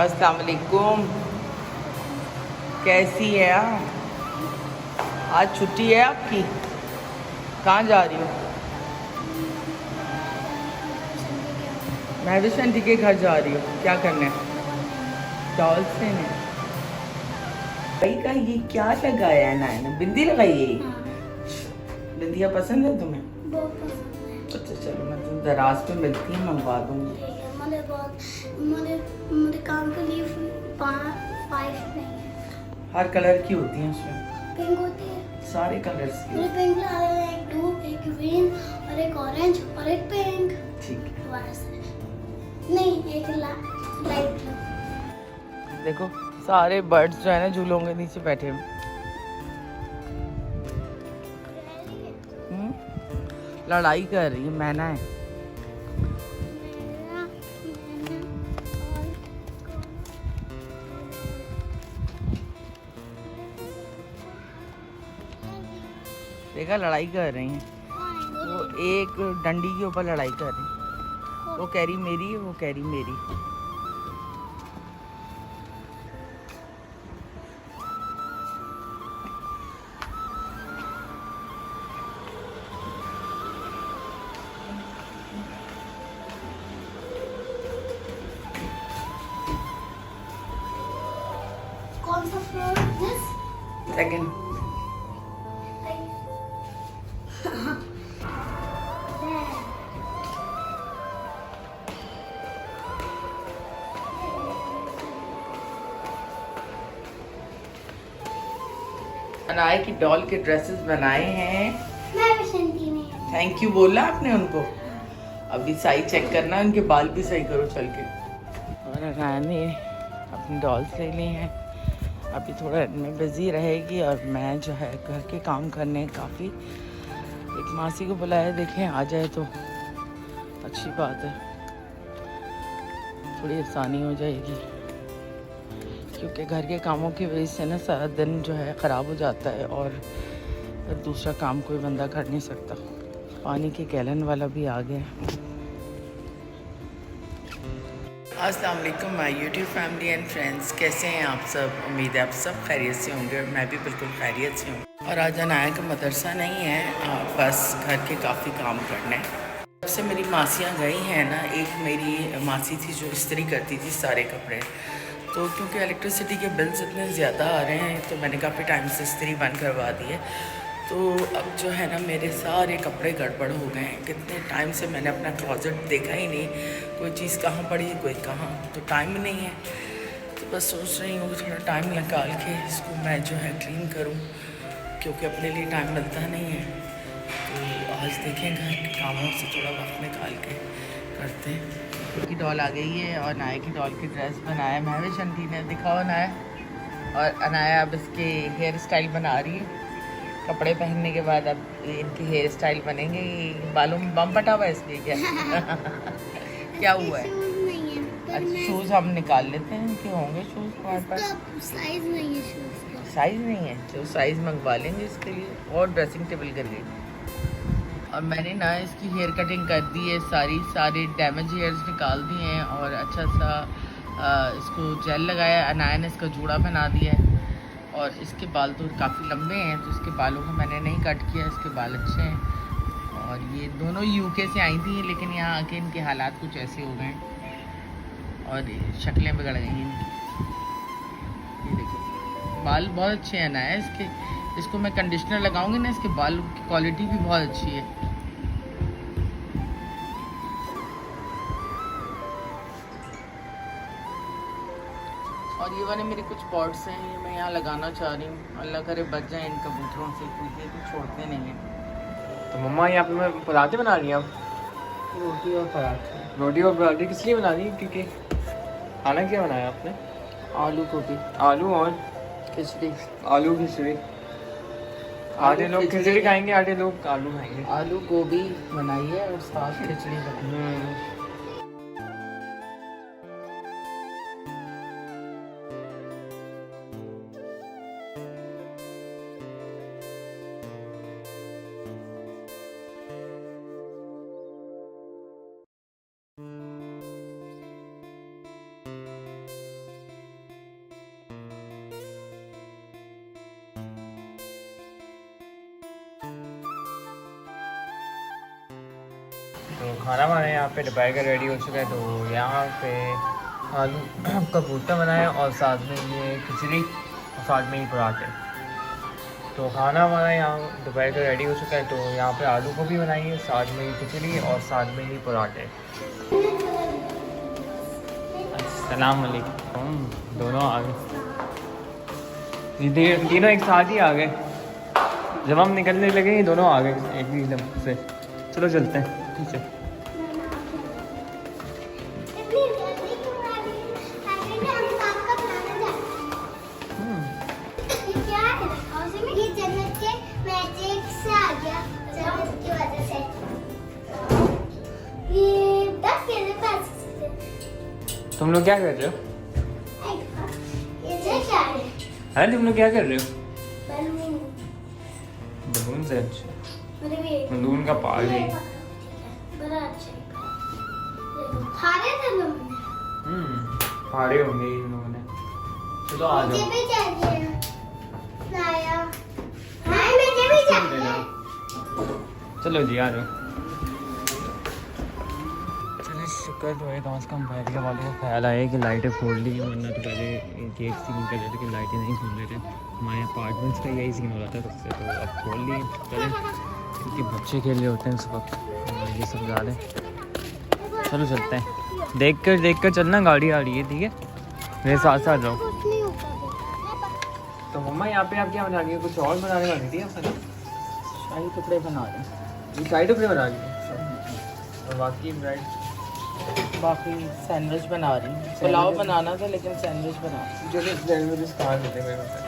अस्सलाम वालेकुम। कैसी है आप? आज छुट्टी है आपकी? कहाँ जा रही हो? महविश आंटी के घर जा रही हो। क्या करना है? डॉल्स लेने। भाई का ये क्या लगाया है नायना? बिंदी लगाई है? बिंदिया पसंद है तुम्हें? बहुत पसंद है। अच्छा चलो, मैं तुम दराज पे मिलती हूँ, मंगवा दूँगी। ठीक है, मुझे काम के लिए 5 नहीं है। हर कलर की होती हैं उसमें, पिंक होती है। सारे कलर्स की। मुझे पिंक ला रहे हैं, एक ब्लू, एक ग्रीन और एक ऑरेंज और एक पिंक। ठीक है। बस। नहीं, एक लाइट ब्लू। देखो सारे बर्ड्स जो है ना झूलों के नीचे बैठे हुए। लड़ाई कर रही है, मैना है। देखा, लड़ाई कर रही हैं। वो एक डंडी के ऊपर लड़ाई कर रही है। वो कह रही मेरी है, वो कह रही मेरी। कौन सा फ्लोर है दिस? सेकंड। अनाया की डॉल के ड्रेसेस बनाए हैं। मैं बसंती में हूँ। थैंक यू बोला आपने उनको। अभी सही चेक करना, उनके बाल भी सही करो चल के। और अनाया ने अपनी डॉल्स ले ली हैं। अभी थोड़ा इनमें बिजी रहेगी और मैं जो है घर के काम करने काफ़ी एक मासी को बुलाया, देखें आ जाए तो अच्छी बात है, थोड़ी आसानी हो जाएगी। क्योंकि घर के कामों की वजह से ना सारा दिन जो है ख़राब हो जाता है और फिर दूसरा काम कोई बंदा कर नहीं सकता। पानी के गैलन वाला भी आ गया। अस्सलाम वालेकुम my YouTube family and friends, कैसे हैं आप सब? उम्मीद है आप सब खैरियत से होंगे और मैं भी बिल्कुल खैरियत से हूँ। और आज अनाया का मदरसा नहीं है, बस घर के काफ़ी काम करने। जब से मेरी मासियाँ गई हैं ना, एक मेरी मासी थी जो इस्त्री करती थी सारे कपड़े, तो क्योंकि इलेक्ट्रिसिटी के बिल्स इतने ज़्यादा आ रहे हैं तो मैंने काफ़ी टाइम से इस्त्री बंद करवा दी है। तो अब जो है ना मेरे सारे कपड़े गड़बड़ हो गए हैं। कितने टाइम से मैंने अपना क्लोजेट देखा ही नहीं, कोई चीज़ कहाँ पड़ी कोई कहाँ, तो टाइम नहीं है। तो बस सोच रही हूँ कि थोड़ा टाइम निकाल के इसको मैं जो है क्लीन करूँ, क्योंकि अपने लिए टाइम मिलता नहीं है। तो आज देखें घर के कामों से थोड़ा वक्त निकाल के करते हैं। की डॉल आ गई है और अनाया की डॉल की ड्रेस बनाया महविश आंटी ने। दिखाओ अनाया। और अनाया अब इसके हेयर स्टाइल बना रही है। कपड़े पहनने के बाद अब इनके हेयर स्टाइल बनेंगे। बालों में बम पटा हुआ है इसके क्या? क्या हुआ है? नहीं है, अच्छा शूज़ हम निकाल लेते हैं, कि होंगे शूज़ हमारे पास? साइज नहीं है शूज का। साइज़ नहीं है, जो साइज़ मंगवा लेंगे इसके लिए। और ड्रेसिंग टेबल कर गई। और मैंने ना इसकी हेयर कटिंग कर दी है, सारे डैमेज हेयर्स निकाल दिए हैं और अच्छा सा इसको जेल लगाया। अनाया ने इसका जूड़ा बना दिया है और इसके बाल तो काफ़ी लंबे हैं, तो इसके बालों को मैंने नहीं कट किया, इसके बाल अच्छे हैं। और ये दोनों यूके से आई थी, लेकिन यहाँ आके इनके हालात कुछ ऐसे हो गए हैं और शक्लें बिगड़ गई हैं इनकी। ये देखो बाल बहुत अच्छे हैं अनाया इसके। इसको मैं कंडीशनर लगाऊंगी ना, इसके बाल की क्वालिटी भी बहुत अच्छी है। और ये वाले मेरे कुछ पॉट्स हैं, ये मैं यहाँ लगाना चाह रही हूँ। अल्लाह करे बच जाए इन कबूतरों से, क्योंकि ये तो छोड़ते नहीं हैं। तो मम्मा यहाँ पे मैं पराठे बना रही हैं आप? रोटी और पराठे। रोटी और पराठे किस लिए बना रही हैं? क्योंकि खाना क्या बनाया आपने? आलू गोभी आलू और खिचड़ी। आलू खिचड़ी। आधे लोग खिचड़ी खाएंगे, आधे लोग आलू खाएंगे। आलू गोभी बनाई है और साथ खिचड़ी बनाई। तो खाना बनाया यहाँ पे दोपहर का रेडी हो चुका है। तो यहाँ पे आलू का भुर्ता बनाया और साथ में ये खिचड़ी और साथ में ही पराठे। तो खाना हमारा यहाँ दोपहर का रेडी हो चुका है। तो यहाँ पे आलू गोभी बनाई है, साथ में ही खिचड़ी और साथ में ही पराठे। अस्सलाम वालेकुम। दोनों आ गए, ये तीनों एक साथ ही आ गए। जब हम निकलने लगे ये दोनों आ गए एक ही दम से। चलो चलते हैं, ठीक है। तुम लोग क्या कर रहे हो? अरे तुम लोग क्या कर रहे हो? बलून से? अच्छा, बलून का पार्ट है। फाड़े होंगे इन लोगों ने। चलो आ जाओ। चलो जी आ जाओ। चलो शुक्र तो है कम से कम बैठ के वालों को ख्याल आया कि लाइटें खोल ली, वरना तो पहले गेट सीन कर रहे थे कि लाइटें नहीं खोल रहे थे। हमारे अपार्टमेंट्स का यही सीन हो रहा था तब से। तो अब खोल लिए चले, क्योंकि बच्चे खेल रहे होते हैं इस वक्त, ये सब जा रहे हैं। चलो चलते हैं, देख कर चलना, गाड़ी आ रही है, ठीक है? मेरे साथ साथ जाओ। तो मम्मा यहाँ पे आप क्या बना रही है? कुछ और बनाने वाली थी आप? शाही टुकड़े बना रहे हैं। ये शाही टुकड़े बना रही है और बाकी ब्रेड, बाकी सैंडविच बना रही हूँ। पुलाव बनाना था लेकिन सैंडविच बना रही हूँ। जो सैंडविच खा लेते हैं मेरे।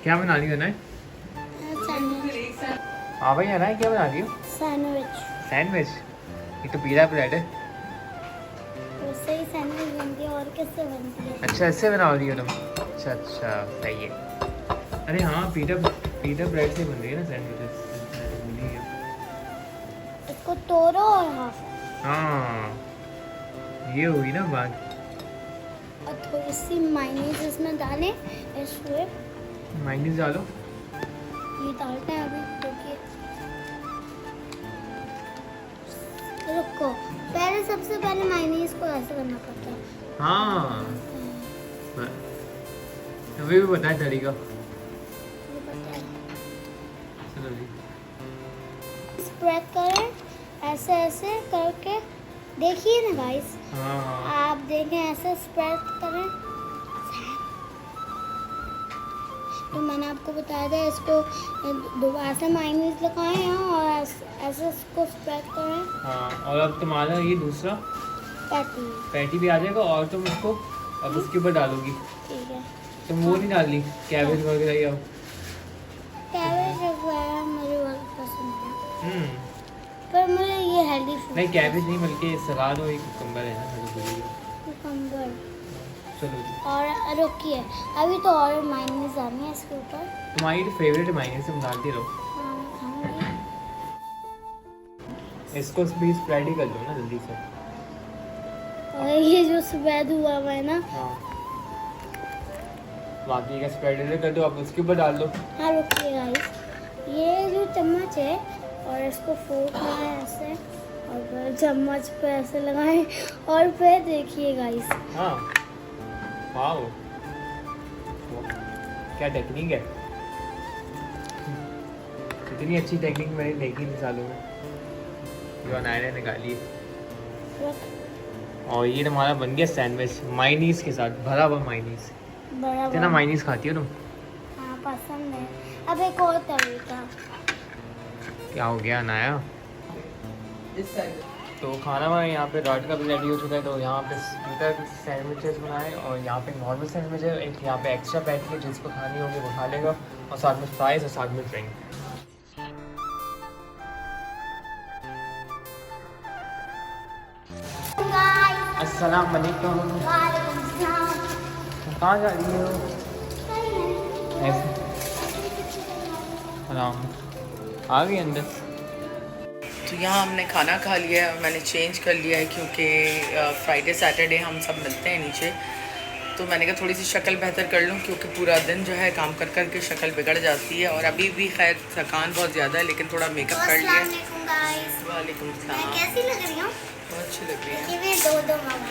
क्या बना रही हो ना? हाँ भाई है ना, क्या बना रही हो? सैंडविच। ये तो पीला ब्रेड है। उससे ही सैंडविच बनती है, और किससे बनती है? अच्छा ऐसे बना रही हो तुम? अच्छा सही है। अरे हाँ, पीला ब्रेड से बन रही है ना सैंडविच। इसको तोड़ो और हाफ। हाँ ये हुई ना बात। और थोड़ी सी मायोनीज इसमें डालें, इसमें मायोनीज डालो। ये डालते हैं अभी, देखिए। रुको, पहले सबसे पहले मायोनीज को ऐसे करना पड़ता है। हाँ अभी भी बताए तरीका। ये पता है। चलो जी। स्प्रेड करें ऐसे ऐसे करके, देखिए ना गाइस। हाँ आप देखें, ऐसे स्प्रेड करें। तो मैंने आपको बताया था, इसको दोबारा से मायोनीज लगाएं और ऐसे इसको स्प्रेड करें। हाँ, और अब तुम्हारा ये दूसरा पैटी भी आ जाएगा और तुम उसको अब उसके ऊपर डालोगी। ठीक है। तुम वो नहीं डाल ली कैबेज वगैरह? या कैबेज वगैरह मुझे बहुत पसंद है, पर मुझे ये हेल्दी फूड नहीं, कैबेज नहीं बल्कि सलाद और एक कुकुम्बर है ना। कुकुम्बर। चलो जी। और रुकिए, अभी तो और मायोनीज डालनी है इसके ऊपर। तुम्हारी तो फेवरेट मायोनीज, तुम डालती रहो। हाँ मैं खाऊंगी। इसको भी स्प्रेड ही कर दो ना जल्दी से। और ये जो स्प्रेड हुआ है ना, हाँ बाकी का स्प्रेड कर दो, अब उसके ऊपर डाल दो। हाँ रुकिए गाइस, ये जो चम्मच है और इसको फोर्क में ऐसे और फिर चम्मच पे ऐसे लगाएं और फिर देखिए गाइस। हाँ वाओ, क्या टेक्निक है। इतनी अच्छी टेक्निक मैंने देखी नहीं सालों में, जो अनाया ने निकाली है। और ये हमारा बन गया सैंडविच मायोनीज के साथ, भरा हुआ मायोनीज। बड़ा कितना मायोनीज खाती हो तुम? हाँ पसंद है। अब एक और तरीका। क्या हो गया अनाया? इस साइड तो खाना वाना यहाँ पे रात का भी रेडी हो चुका है। तो यहाँ पे स्पीकर सैंडविचेस बनाए और यहाँ पे नॉर्मल सैंडविच है, एक यहाँ पे एक्स्ट्रा पैटी है, जिसको खानी होगी वो खा लेगा, और साथ में फ्राइज़ और साथ में ड्रिंक। अस्सलाम वालेकुम। कहाँ जा रही हो? ऐसे आराम आ गई अंदर। तो यहाँ हमने खाना खा लिया है और मैंने चेंज कर लिया है क्योंकि फ्राइडे सैटरडे हम सब मिलते हैं नीचे। तो मैंने कहा थोड़ी सी शक्ल बेहतर कर लूँ क्योंकि पूरा दिन जो है काम कर कर के शक्ल बिगड़ जाती है, और अभी भी खैर थकान बहुत ज़्यादा है, लेकिन थोड़ा मेकअप कर लिया। वालेकुम सलाम। कैसी लग रही हूँ? बहुत अच्छी लग रही है। ये भी दो मामा,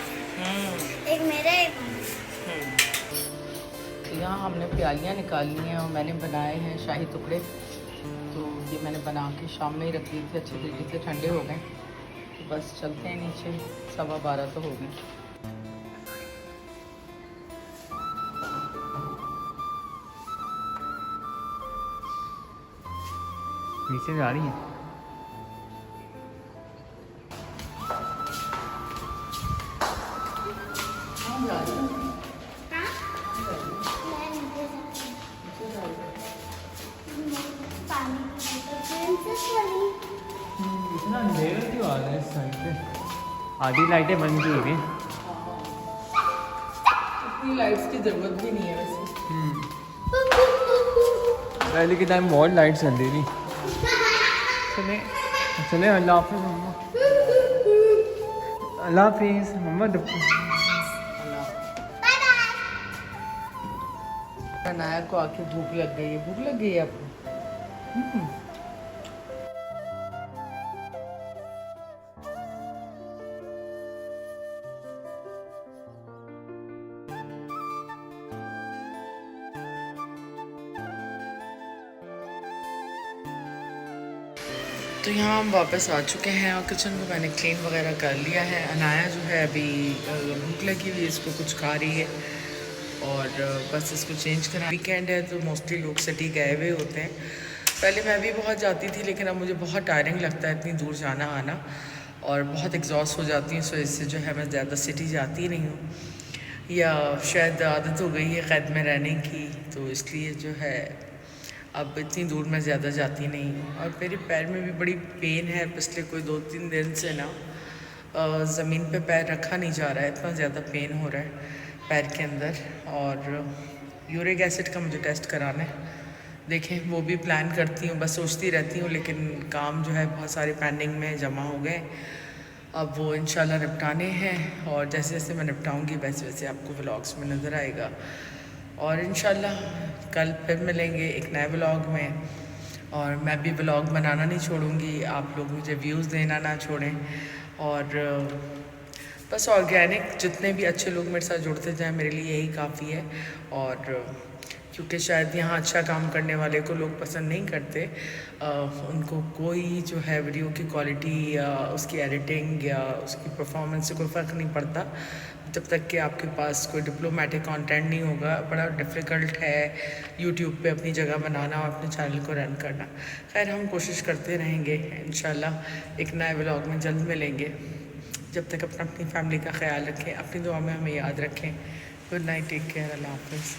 एक मेरा एक तो यहाँ हमने प्यालियाँ निकाली हैं और मैंने बनाए हैं शाही टुकड़े। तो ये मैंने बना के शाम में ही रख दी थी, अच्छे तरीके से ठंडे हो गए। तो बस चलते हैं नीचे, 12:15 तो हो गए। नीचे जा रही है। इतना अंधेरा क्यों आ रहा है इस साइड पे? आधी लाइटें बंद की हुई हैं। इतनी लाइट्स की ज़रूरत भी नहीं है वैसे। पहले के टाइम बहुत लाइट चल रही थी। चले चले, अल्लाह हाफिज़ मम्मा। अल्लाह हाफिज़ मम्मा। अनाया को आके भूख लग गई है। भूख लग गई है आपको? तो यहाँ हम वापस आ चुके हैं और किचन को मैंने क्लीन वगैरह कर लिया है। अनाया जो है अभी भूख लगी हुई है, इसको कुछ खा रही है और बस इसको चेंज करा। वीकेंड है तो मोस्टली लोग सिटी गए हुए होते हैं। पहले मैं भी बहुत जाती थी, लेकिन अब मुझे बहुत टायरिंग लगता है इतनी दूर जाना आना, और बहुत एग्जॉस्ट हो जाती हूँ। सो इससे जो है मैं ज़्यादा सिटी जाती नहीं हूँ, या शायद आदत हो गई है क़ैद में रहने की, तो इसलिए जो है अब इतनी दूर मैं ज़्यादा जाती नहीं हूँ। और मेरे पैर में भी बड़ी पेन है, पिछले कोई 2-3 दिन से ना ज़मीन पे पैर रखा नहीं जा रहा है, इतना ज़्यादा पेन हो रहा है पैर के अंदर। और यूरिक एसिड का मुझे टेस्ट कराना है, देखें वो भी प्लान करती हूँ, बस सोचती रहती हूँ, लेकिन काम जो है बहुत सारे पेंडिंग में जमा हो गए। अब वो इंशाल्लाह निपटाने हैं, और जैसे जैसे मैं निपटाऊँगी वैसे वैसे आपको व्लॉग्स में नज़र आएगा। और इंशाल्लाह कल फिर मिलेंगे एक नए व्लॉग में, और मैं भी व्लॉग बनाना नहीं छोड़ूंगी। आप लोग मुझे व्यूज़ देना ना छोड़ें, और बस ऑर्गेनिक जितने भी अच्छे लोग मेरे साथ जुड़ते जाएं मेरे लिए यही काफ़ी है। और क्योंकि शायद यहाँ अच्छा काम करने वाले को लोग पसंद नहीं करते, उनको कोई जो है वीडियो की क्वालिटी या उसकी एडिटिंग या उसकी परफॉर्मेंस से कोई फ़र्क नहीं पड़ता, जब तक कि आपके पास कोई डिप्लोमेटिक कंटेंट नहीं होगा। बड़ा डिफ़िकल्ट है यूट्यूब पे अपनी जगह बनाना और अपने चैनल को रन करना। खैर हम कोशिश करते रहेंगे, इंशाल्लाह एक नए व्लॉग में जल्द मिलेंगे। जब तक अपनी फैमिली का ख्याल रखें, अपनी दुआ में हमें याद रखें। गुड नाइट, टेक केयर, अल्लाह हाफ़िज़।